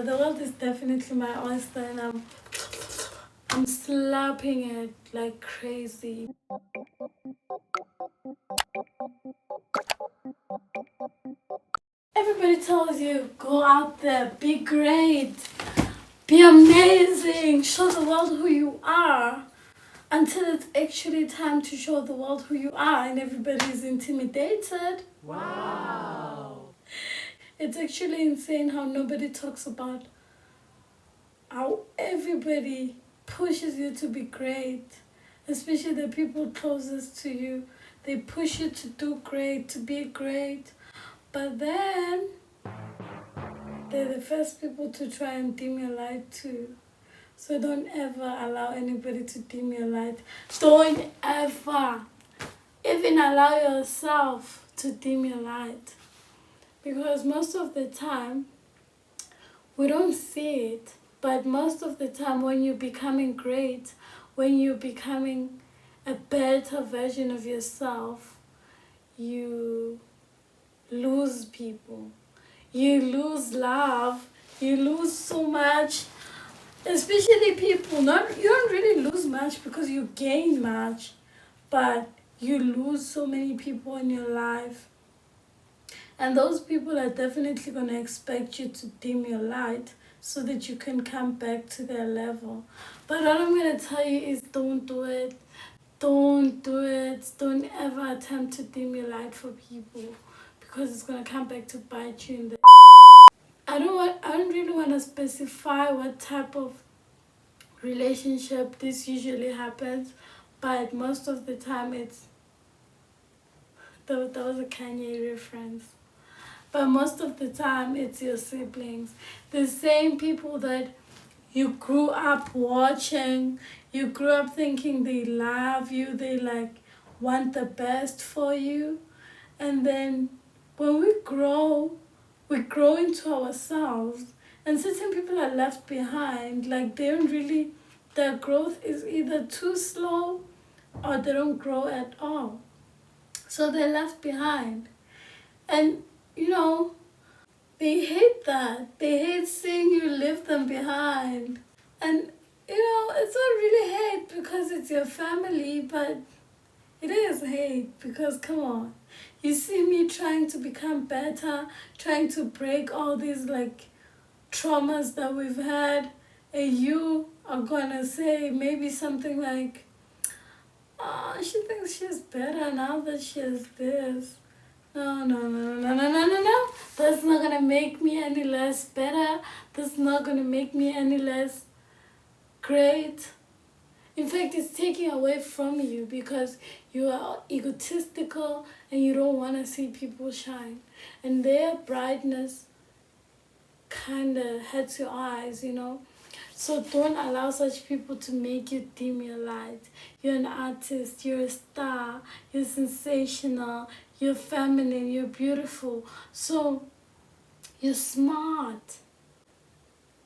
The world is definitely my oyster, and I'm slapping it like crazy. Everybody tells you, go out there, be great, be amazing, show the world who you are. Until it's actually time to show the world who you are, and everybody is intimidated. Wow. It's actually insane how nobody talks about how everybody pushes you to be great, especially the people closest to you. They push you to do great, to be great, but then they're the first people to try and dim your light too. So don't ever allow anybody to dim your light. Don't ever even allow yourself to dim your light. Because most of the time, we don't see it, but most of the time when you're becoming great, when you're becoming a better version of yourself, you lose people. You lose love. You lose so much. Especially people. You don't really lose much because you gain much, but you lose so many people in your life. And those people are definitely going to expect you to dim your light so that you can come back to their level. But what I'm going to tell you is don't do it. Don't do it. Don't ever attempt to dim your light for people because it's going to come back to bite you in the... I don't really want to specify what type of relationship this usually happens, but most of the time it's... That was a Kanye reference. But most of the time, it's your siblings. The same people that you grew up watching, you grew up thinking they love you, they want the best for you. And then when we grow into ourselves, and certain people are left behind. Like they don't really, their growth is either too slow or they don't grow at all. So they're left behind. And, you know, they hate that. They hate seeing you leave them behind. And, it's not really hate because it's your family, but it is hate because, come on. You see me trying to become better, trying to break all these, traumas that we've had, and you are gonna say maybe something like, oh, she thinks she's better now that she has this. No, no, no, no, no, no, no, no. That's not gonna make me any less better. That's not gonna make me any less great. In fact, it's taking away from you because you are egotistical and you don't want to see people shine. And their brightness kind of hurts your eyes. So don't allow such people to make you dim your light. You're an artist, you're a star, you're sensational, you're feminine, you're beautiful. So you're smart.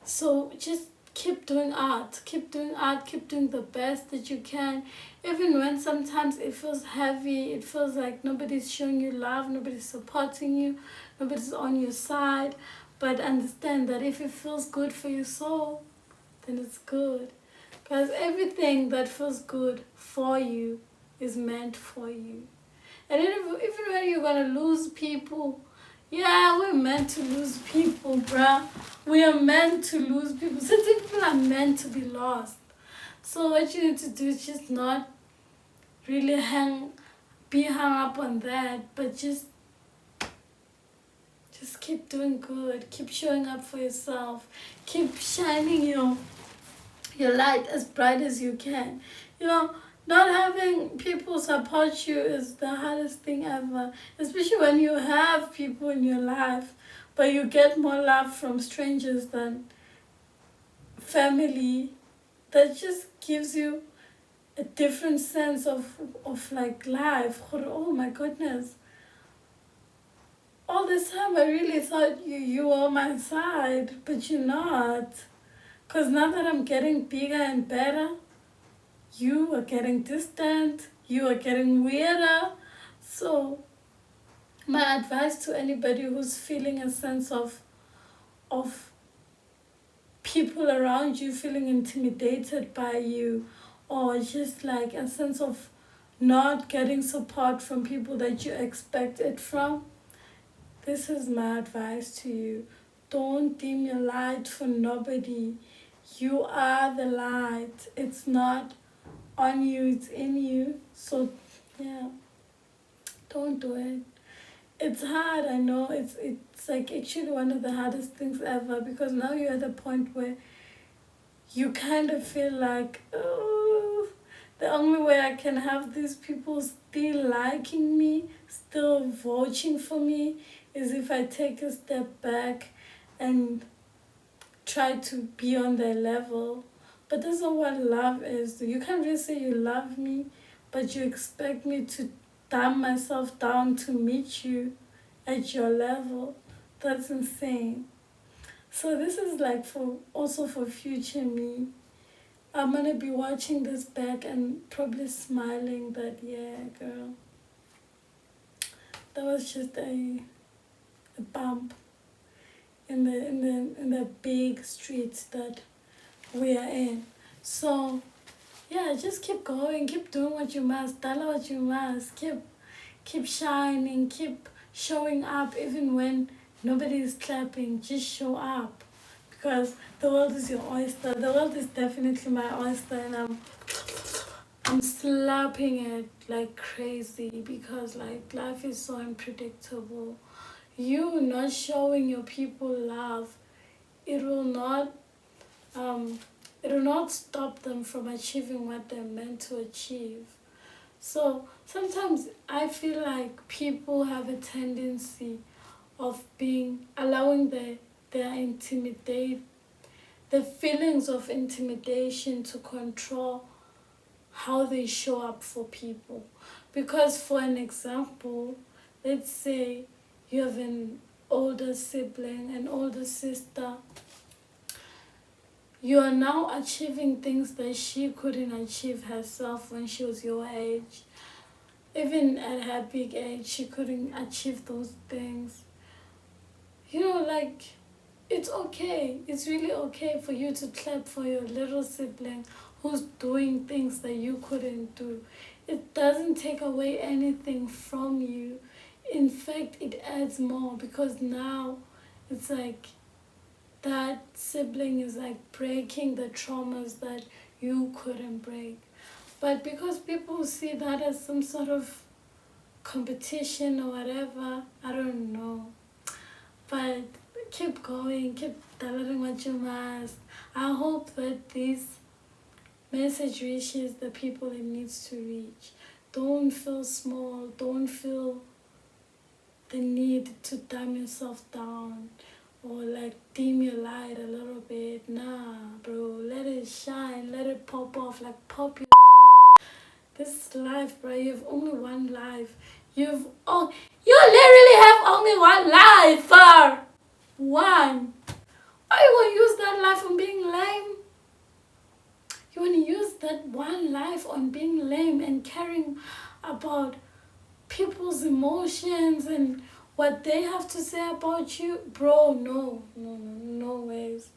So just keep doing art, keep doing art, keep doing the best that you can. Even when sometimes it feels heavy, it feels like nobody's showing you love, nobody's supporting you, nobody's on your side. But understand that if it feels good for your soul, then it's good. Because everything that feels good for you is meant for you. And even when you're going to lose people, yeah, we're meant to lose people, bruh. We are meant to lose people. Certain people are meant to be lost. So what you need to do is just not really be hung up on that, but just keep doing good. Keep showing up for yourself. Keep shining your light as bright as you can. Not having people support you is the hardest thing ever, especially when you have people in your life, but you get more love from strangers than family. That just gives you a different sense of life. Oh my goodness. All this time I really thought you were on my side, but you're not. Because now that I'm getting bigger and better, you are getting distant, you are getting weirder. So my advice to anybody who's feeling a sense of people around you feeling intimidated by you, or just like a sense of not getting support from people that you expect it from, this is my advice to you. Don't dim your light for nobody. You are the light. It's not on you, it's in you. So, yeah, don't do it. It's hard, I know. It's like actually one of the hardest things ever, because now you're at the point where you kind of feel like, oh, the only way I can have these people still liking me, still voting for me, is if I take a step back and try to be on their level. But that's not what love is. You can't really say you love me, but you expect me to dumb myself down to meet you at your level. That's insane. So this is like for also for future me. I'm gonna be watching this back and probably smiling that, yeah, girl, that was just a bump in the big streets that we are in. So yeah, just keep going, keep doing what you must, tell what you must, keep shining, keep showing up even when nobody is clapping. Just show up, because the world is your oyster. The world is definitely my oyster, and I'm slapping it like crazy, because like life is so unpredictable. You not showing your people love, it will not um it will not stop them from achieving what they're meant to achieve. So sometimes I feel like people have a tendency of being allowing their intimidate the feelings of intimidation to control how they show up for people. Because for an example, let's say you have an older sibling, an older sister, you are now achieving things that she couldn't achieve herself when she was your age. Even at her big age, she couldn't achieve those things. You know, like, it's okay. It's really okay for you to clap for your little sibling who's doing things that you couldn't do. It doesn't take away anything from you. In fact, it adds more, because now it's like that sibling is like breaking the traumas that you couldn't break. But because people see that as some sort of competition or whatever, I don't know. But keep going, keep delivering what you must. I hope that this message reaches the people it needs to reach. Don't feel small, don't feel the need to dumb yourself down or like dim your light a little bit. Nah, bro, let it shine, let it pop off, like pop your this life, bro. You have only one life. You literally have only one life, bro. One. Why you gonna use that life on being lame? You wanna use that one life on being lame and caring about people's emotions and what they have to say about you? Bro, no ways.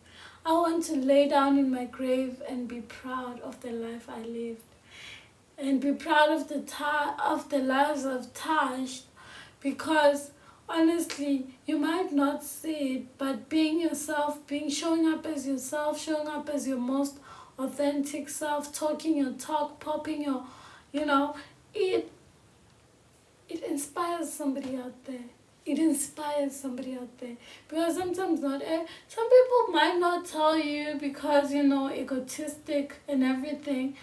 I want to lay down in my grave and be proud of the life I lived. And be proud of the lives I've touched, because honestly, you might not see it, but being yourself, showing up as yourself, showing up as your most authentic self, talking your talk, popping your, you know, it inspires somebody out there. It inspires somebody out there, because sometimes some people might not tell you because egotistic and everything.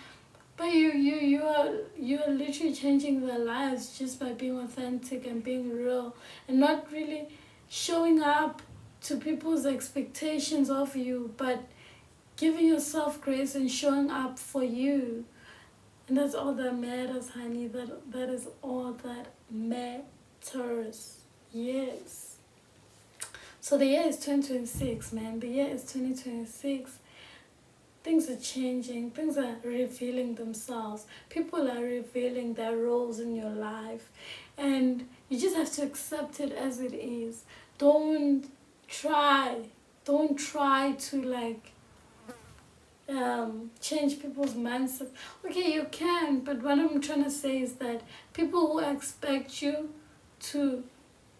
But you are literally changing their lives just by being authentic and being real, and not really showing up to people's expectations of you, but giving yourself grace and showing up for you. And that's all that matters, honey. That is all that matters. Yes. So the year is 2026, man. The year is 2026. Things are changing, things are revealing themselves, people are revealing their roles in your life, and you just have to accept it as it is. Don't try to like change people's mindset. Okay, you can, but what I'm trying to say is that people who expect you to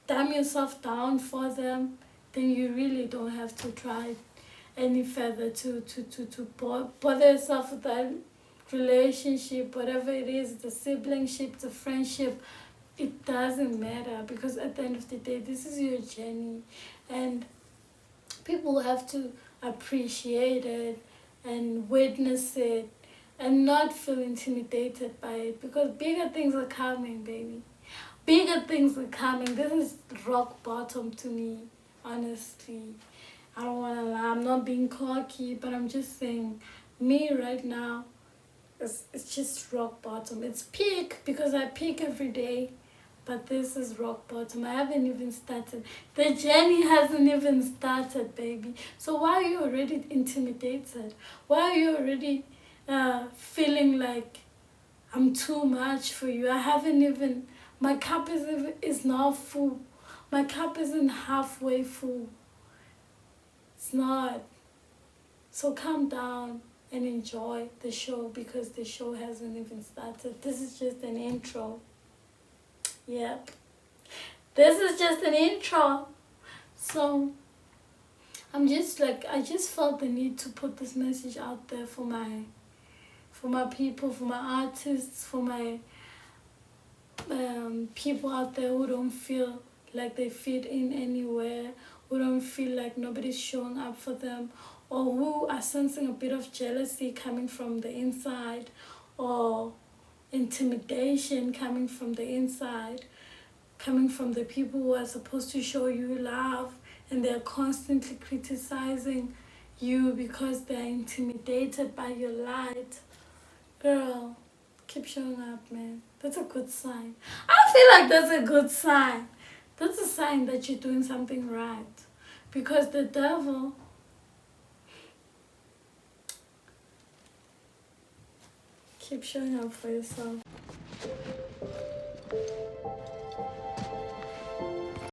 dumb yourself down for them, then you really don't have to try any further to bother yourself with that relationship, whatever it is, the siblingship, the friendship. It doesn't matter, because at the end of the day, this is your journey, and people have to appreciate it and witness it and not feel intimidated by it, because bigger things are coming, baby. Bigger things are coming. This is rock bottom to me, honestly. I don't want to lie. I'm not being cocky, but I'm just saying, me right now, it's just rock bottom. It's peak because I peak every day, but this is rock bottom. I haven't even started. The journey hasn't even started, baby. So why are you already intimidated? Why are you already feeling like I'm too much for you? I haven't even, my cup is now full. My cup isn't halfway full. It's not. So calm down and enjoy the show, because the show hasn't even started. This is just an intro. Yep. This is just an intro. So I'm just like, I just felt the need to put this message out there for my people, for my artists, for my people out there who don't feel like they fit in anywhere, who don't feel like nobody's showing up for them, or who are sensing a bit of jealousy coming from the inside, or intimidation coming from the inside, coming from the people who are supposed to show you love, and they're constantly criticizing you because they're intimidated by your light. Girl, keep showing up, man. That's a good sign. I feel like that's a good sign. That's a sign that you're doing something right. Because the devil, keep showing up for yourself.